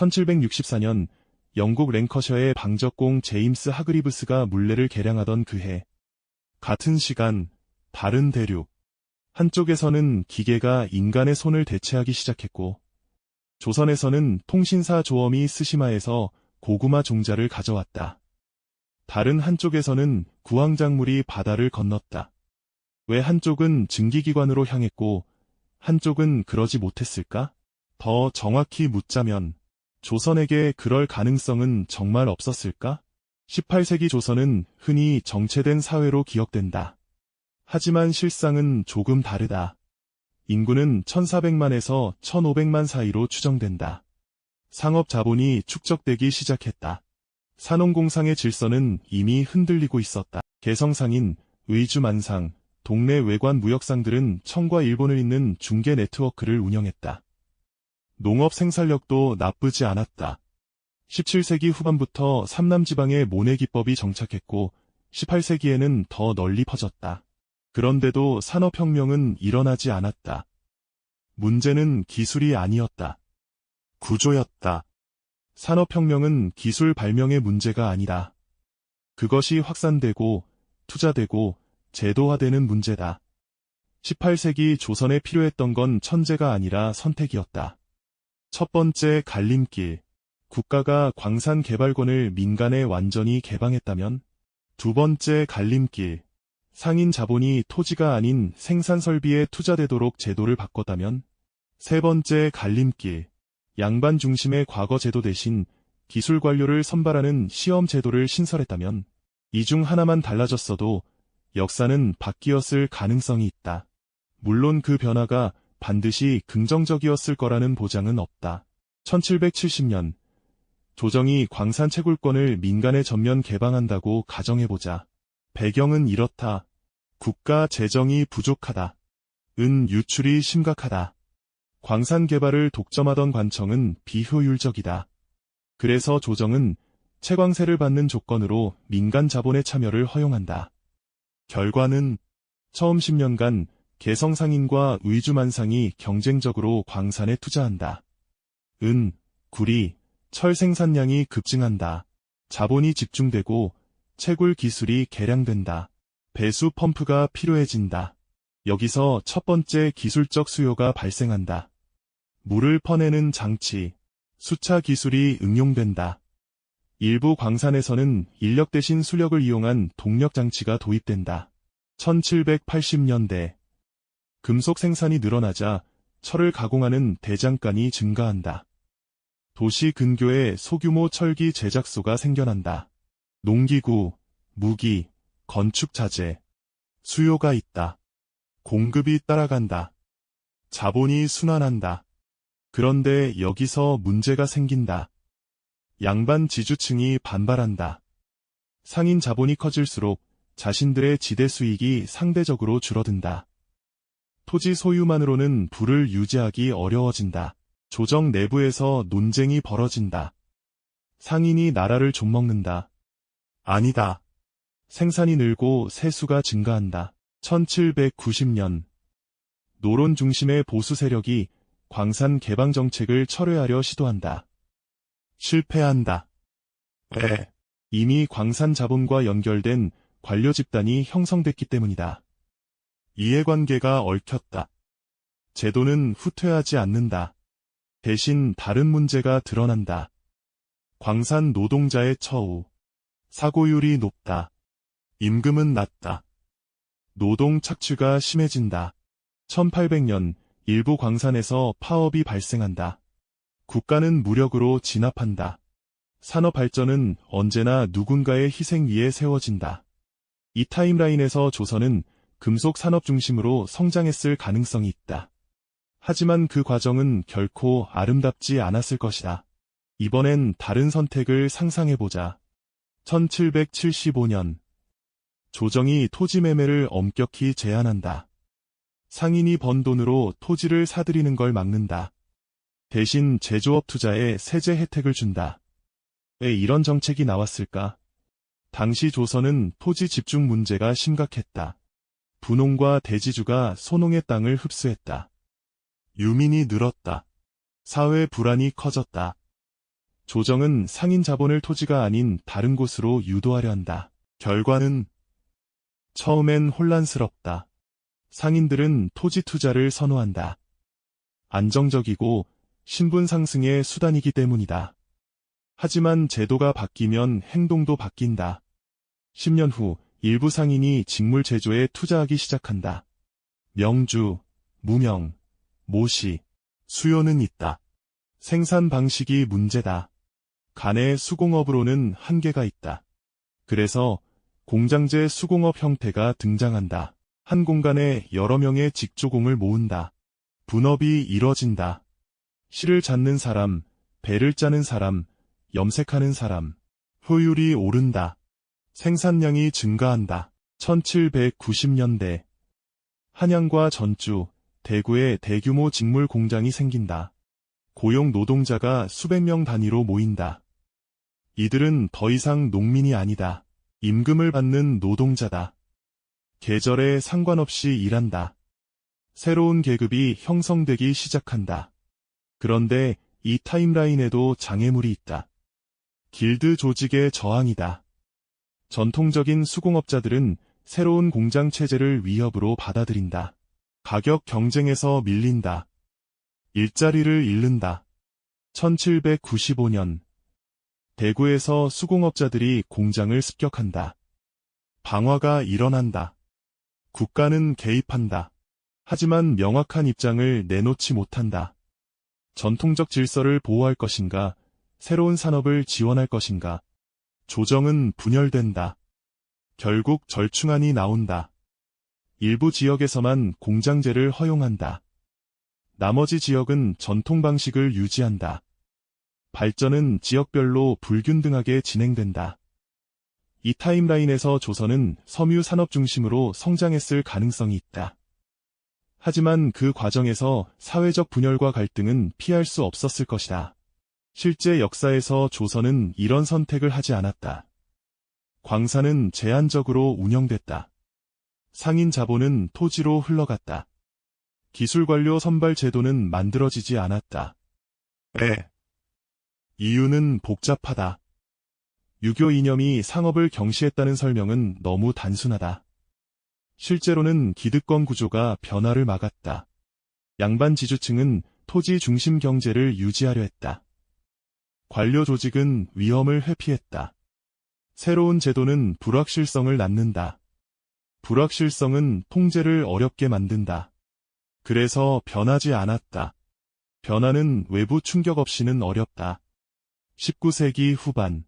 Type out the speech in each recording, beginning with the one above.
1764년 영국 랭커셔의 방적공 제임스 하그리브스가 물레를 개량하던 그해 같은 시간 다른 대륙 한쪽에서는 기계가 인간의 손을 대체하기 시작했고 조선에서는 통신사 조엄이 스시마에서 고구마 종자를 가져왔다. 다른 한쪽에서는 구황작물이 바다를 건넜다. 왜 한쪽은 증기기관으로 향했고 한쪽은 그러지 못했을까? 더 정확히 묻자면 조선에게 그럴 가능성은 정말 없었을까? 18세기 조선은 흔히 정체된 사회로 기억된다. 하지만 실상은 조금 다르다. 인구는 1400만에서 1500만 사이로 추정된다. 상업 자본이 축적되기 시작했다. 산업공상의 질서는 이미 흔들리고 있었다. 개성상인, 의주만상, 동네 외관 무역상들은 청과 일본을 잇는 중개 네트워크를 운영했다. 농업 생산력도 나쁘지 않았다. 17세기 후반부터 삼남지방에 모내기법이 정착했고 18세기에는 더 널리 퍼졌다. 그런데도 산업혁명은 일어나지 않았다. 문제는 기술이 아니었다. 구조였다. 산업혁명은 기술 발명의 문제가 아니다. 그것이 확산되고 투자되고 제도화되는 문제다. 18세기 조선에 필요했던 건 천재가 아니라 선택이었다. 첫 번째 갈림길. 국가가 광산 개발권을 민간에 완전히 개방했다면, 두 번째 갈림길. 상인 자본이 토지가 아닌 생산 설비에 투자되도록 제도를 바꿨다면, 세 번째 갈림길. 양반 중심의 과거 제도 대신 기술 관료를 선발하는 시험 제도를 신설했다면, 이 중 하나만 달라졌어도 역사는 바뀌었을 가능성이 있다. 물론 그 변화가 반드시 긍정적이었을 거라는 보장은 없다. 1770년 조정이 광산 채굴권을 민간에 전면 개방한다고 가정해보자. 배경은 이렇다. 국가 재정이 부족하다. 은 유출이 심각하다. 광산 개발을 독점하던 관청은 비효율적이다. 그래서 조정은 채광세를 받는 조건으로 민간 자본의 참여를 허용한다. 결과는 처음 10년간 개성상인과 의주만상이 경쟁적으로 광산에 투자한다. 은, 구리, 철 생산량이 급증한다. 자본이 집중되고 채굴 기술이 개량된다. 배수 펌프가 필요해진다. 여기서 첫 번째 기술적 수요가 발생한다. 물을 퍼내는 장치, 수차 기술이 응용된다. 일부 광산에서는 인력 대신 수력을 이용한 동력 장치가 도입된다. 1780년대 금속 생산이 늘어나자 철을 가공하는 대장간이 증가한다. 도시 근교에 소규모 철기 제작소가 생겨난다. 농기구, 무기, 건축 자재, 수요가 있다. 공급이 따라간다. 자본이 순환한다. 그런데 여기서 문제가 생긴다. 양반 지주층이 반발한다. 상인 자본이 커질수록 자신들의 지대 수익이 상대적으로 줄어든다. 토지 소유만으로는 부를 유지하기 어려워진다. 조정 내부에서 논쟁이 벌어진다. 상인이 나라를 좀먹는다. 아니다. 생산이 늘고 세수가 증가한다. 1790년 노론 중심의 보수 세력이 광산 개방 정책을 철회하려 시도한다. 실패한다. 왜? 이미 광산 자본과 연결된 관료 집단이 형성됐기 때문이다. 이해관계가 얽혔다. 제도는 후퇴하지 않는다. 대신 다른 문제가 드러난다. 광산 노동자의 처우. 사고율이 높다. 임금은 낮다. 노동 착취가 심해진다. 1800년 일부 광산에서 파업이 발생한다. 국가는 무력으로 진압한다. 산업 발전은 언제나 누군가의 희생 위에 세워진다. 이 타임라인에서 조선은 금속 산업 중심으로 성장했을 가능성이 있다. 하지만 그 과정은 결코 아름답지 않았을 것이다. 이번엔 다른 선택을 상상해보자. 1775년 조정이 토지 매매를 엄격히 제한한다. 상인이 번 돈으로 토지를 사들이는 걸 막는다. 대신 제조업 투자에 세제 혜택을 준다. 왜 이런 정책이 나왔을까? 당시 조선은 토지 집중 문제가 심각했다. 분홍과 대지주가 소농의 땅을 흡수했다. 유민이 늘었다. 사회 불안이 커졌다. 조정은 상인 자본을 토지가 아닌 다른 곳으로 유도하려 한다. 결과는 처음엔 혼란스럽다. 상인들은 토지 투자를 선호한다. 안정적이고 신분 상승의 수단이기 때문이다. 하지만 제도가 바뀌면 행동도 바뀐다. 10년 후 일부 상인이 직물 제조에 투자하기 시작한다. 명주, 무명, 모시, 수요는 있다. 생산 방식이 문제다. 간의 수공업으로는 한계가 있다. 그래서 공장제 수공업 형태가 등장한다. 한 공간에 여러 명의 직조공을 모은다. 분업이 이뤄진다. 실을 잡는 사람, 배를 짜는 사람, 염색하는 사람. 효율이 오른다. 생산량이 증가한다. 1790년대 한양과 전주, 대구에 대규모 직물 공장이 생긴다. 고용 노동자가 수백 명 단위로 모인다. 이들은 더 이상 농민이 아니다. 임금을 받는 노동자다. 계절에 상관없이 일한다. 새로운 계급이 형성되기 시작한다. 그런데 이 타임라인에도 장애물이 있다. 길드 조직의 저항이다. 전통적인 수공업자들은 새로운 공장 체제를 위협으로 받아들인다. 가격 경쟁에서 밀린다. 일자리를 잃는다. 1795년 대구에서 수공업자들이 공장을 습격한다. 방화가 일어난다. 국가는 개입한다. 하지만 명확한 입장을 내놓지 못한다. 전통적 질서를 보호할 것인가, 새로운 산업을 지원할 것인가. 조정은 분열된다. 결국 절충안이 나온다. 일부 지역에서만 공장제를 허용한다. 나머지 지역은 전통 방식을 유지한다. 발전은 지역별로 불균등하게 진행된다. 이 타임라인에서 조선은 섬유 산업 중심으로 성장했을 가능성이 있다. 하지만 그 과정에서 사회적 분열과 갈등은 피할 수 없었을 것이다. 실제 역사에서 조선은 이런 선택을 하지 않았다. 광산은 제한적으로 운영됐다. 상인 자본은 토지로 흘러갔다. 기술관료 선발 제도는 만들어지지 않았다. 이유는 복잡하다. 유교 이념이 상업을 경시했다는 설명은 너무 단순하다. 실제로는 기득권 구조가 변화를 막았다. 양반 지주층은 토지 중심 경제를 유지하려 했다. 관료 조직은 위험을 회피했다. 새로운 제도는 불확실성을 낳는다. 불확실성은 통제를 어렵게 만든다. 그래서 변하지 않았다. 변화는 외부 충격 없이는 어렵다. 19세기 후반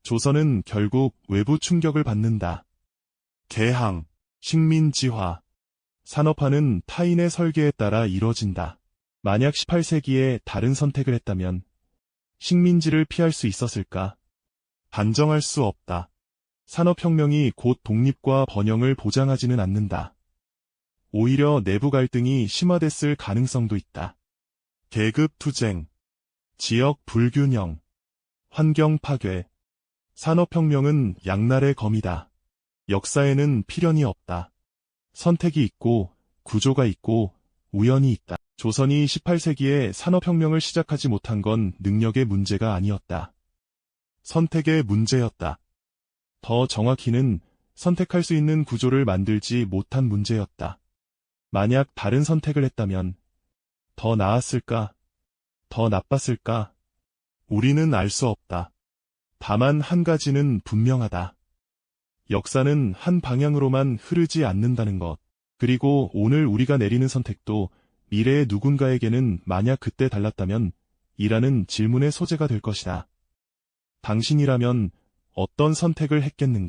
조선은 결국 외부 충격을 받는다. 개항, 식민지화, 산업화는 타인의 설계에 따라 이뤄진다. 만약 18세기에 다른 선택을 했다면 식민지를 피할 수 있었을까? 단정할 수 없다. 산업혁명이 곧 독립과 번영을 보장하지는 않는다. 오히려 내부 갈등이 심화됐을 가능성도 있다. 계급 투쟁, 지역 불균형, 환경 파괴, 산업혁명은 양날의 검이다. 역사에는 필연이 없다. 선택이 있고, 구조가 있고, 우연이 있다. 조선이 18세기에 산업혁명을 시작하지 못한 건 능력의 문제가 아니었다. 선택의 문제였다. 더 정확히는 선택할 수 있는 구조를 만들지 못한 문제였다. 만약 다른 선택을 했다면 더 나았을까? 더 나빴을까? 우리는 알 수 없다. 다만 한 가지는 분명하다. 역사는 한 방향으로만 흐르지 않는다는 것. 그리고 오늘 우리가 내리는 선택도 미래의 누군가에게는 만약 그때 달랐다면 이라는 질문의 소재가 될 것이다. 당신이라면 어떤 선택을 했겠는가?